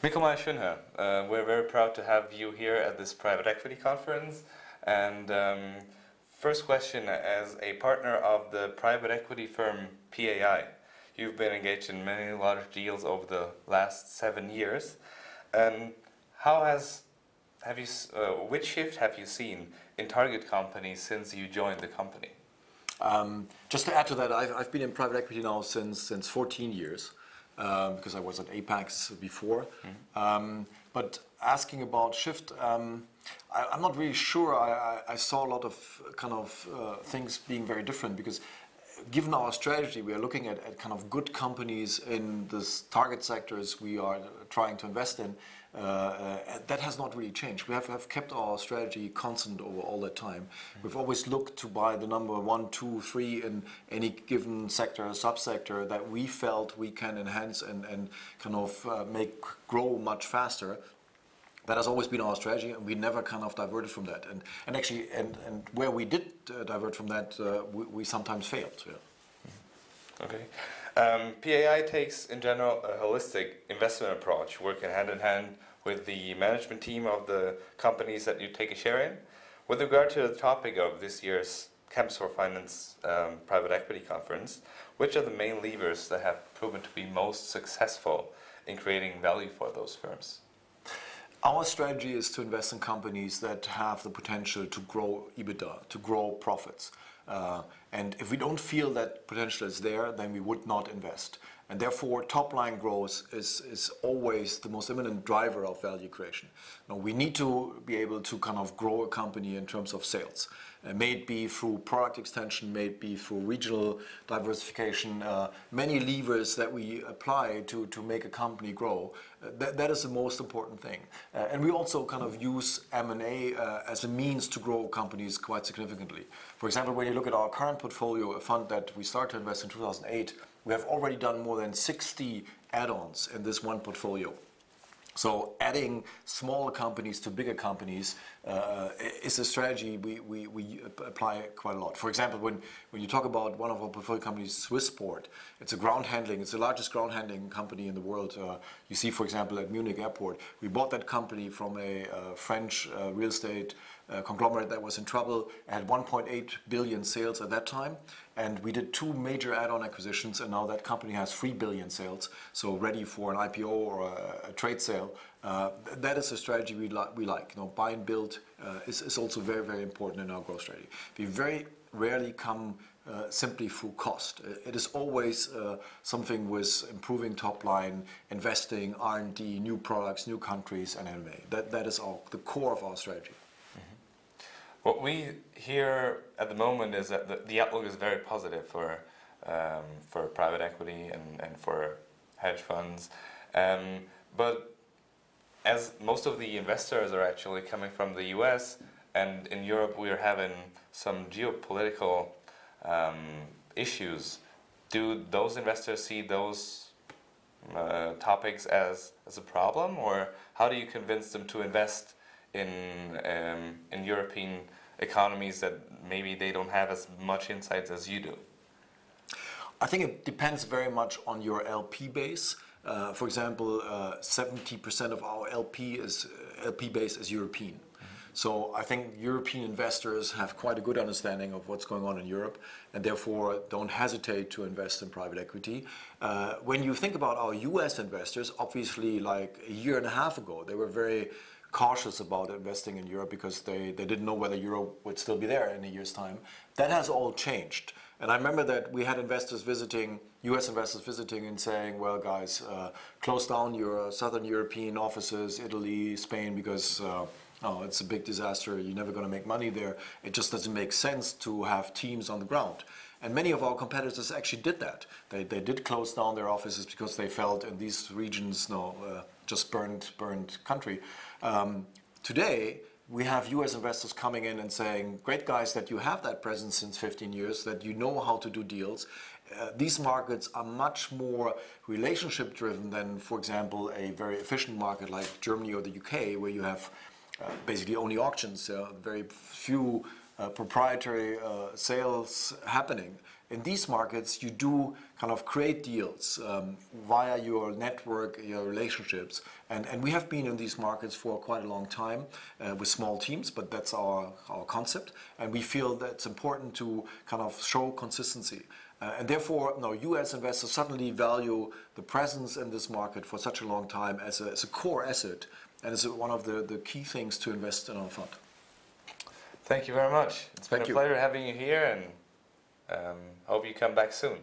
Mirko Meyer-Schönherr, we're very proud to have you here at this private equity conference. And first question, as a partner of the private equity firm PAI, you've been engaged in many large deals over the last 7 years. And which shift have you seen in target companies since you joined the company? Just to add to that, I've been in private equity now since 14 years. Because I was at Apex before. But asking about shift, I'm not really sure. I saw a lot of things being very different because given our strategy, we are looking at kind of good companies in the target sectors we are trying to invest in. That has not really changed. We have kept our strategy constant over all that time. We've always looked to buy the number 1, 2, 3 in any given sector or subsector that we felt we can enhance and kind of make grow much faster. That has always been our strategy, and we never kind of diverted from that. And actually, where we did divert from that, we sometimes failed. Yeah. Okay. PAI takes, in general, a holistic investment approach, working hand in hand with the management team of the companies that you take a share in. With regard to the topic of this year's Camps for Finance private equity conference, which are the main levers that have proven to be most successful in creating value for those firms? Our strategy is to invest in companies that have the potential to grow EBITDA, to grow profits. And if we don't feel that potential is there, then we would not invest. And therefore, top-line growth is always the most imminent driver of value creation. Now, we need to be able to kind of grow a company in terms of sales. May it be through product extension, may it be through regional diversification, many levers that we apply to make a company grow. That is the most important thing. And we also kind of use M&A as a means to grow companies quite significantly. For example, when you look at our current portfolio, a fund that we started to invest in 2008, we have already done more than 60 add-ons in this one portfolio. So adding smaller companies to bigger companies is a strategy we apply quite a lot. For example, when you talk about one of our portfolio companies, Swissport, it's the largest ground handling company in the world. You see, for example, at Munich airport, we bought that company from a French real estate conglomerate that was in trouble. It had 1.8 billion sales at that time. And we did 2 major add-on acquisitions, and now that company has 3 billion sales, so ready for an IPO or a trade sale. That is a strategy we like. Buy and build is also very, very important in our growth strategy. We very rarely come simply through cost. It is always something with improving top line, investing, R&D, new products, new countries, and M&A. That is the core of our strategy. What we hear at the moment is that the outlook is very positive for private equity and for hedge funds. But as most of the investors are actually coming from the US, and in Europe we are having some geopolitical issues, do those investors see those topics as a problem, or how do you convince them to invest in European economies that maybe they don't have as much insights as you do? I think it depends very much on your LP base. For example, 70% of our LP base is European. So I think European investors have quite a good understanding of what's going on in Europe and therefore don't hesitate to invest in private equity. When you think about our US investors, obviously like a year and a half ago, they were very cautious about investing in Europe because they didn't know whether Europe would still be there in a year's time. That has all changed. And I remember that we had US investors visiting and saying, well, guys, close down your Southern European offices, Italy, Spain, because it's a big disaster. You're never going to make money there. It just doesn't make sense to have teams on the ground. And many of our competitors actually did that. They did close down their offices because they felt in these regions, just burned country. Today, we have US investors coming in and saying, great guys that you have that presence since 15 years, that you know how to do deals. These markets are much more relationship driven than, for example, a very efficient market like Germany or the UK, where you have basically only auctions, very few proprietary sales happening. In these markets, you do kind of create deals via your network, your relationships. And we have been in these markets for quite a long time with small teams, but that's our concept. And we feel that it's important to kind of show consistency. And therefore, US investors suddenly value the presence in this market for such a long time as a core asset and is one of the key things to invest in our fund. Thank you very much. It's been a pleasure having you here, and hope you come back soon.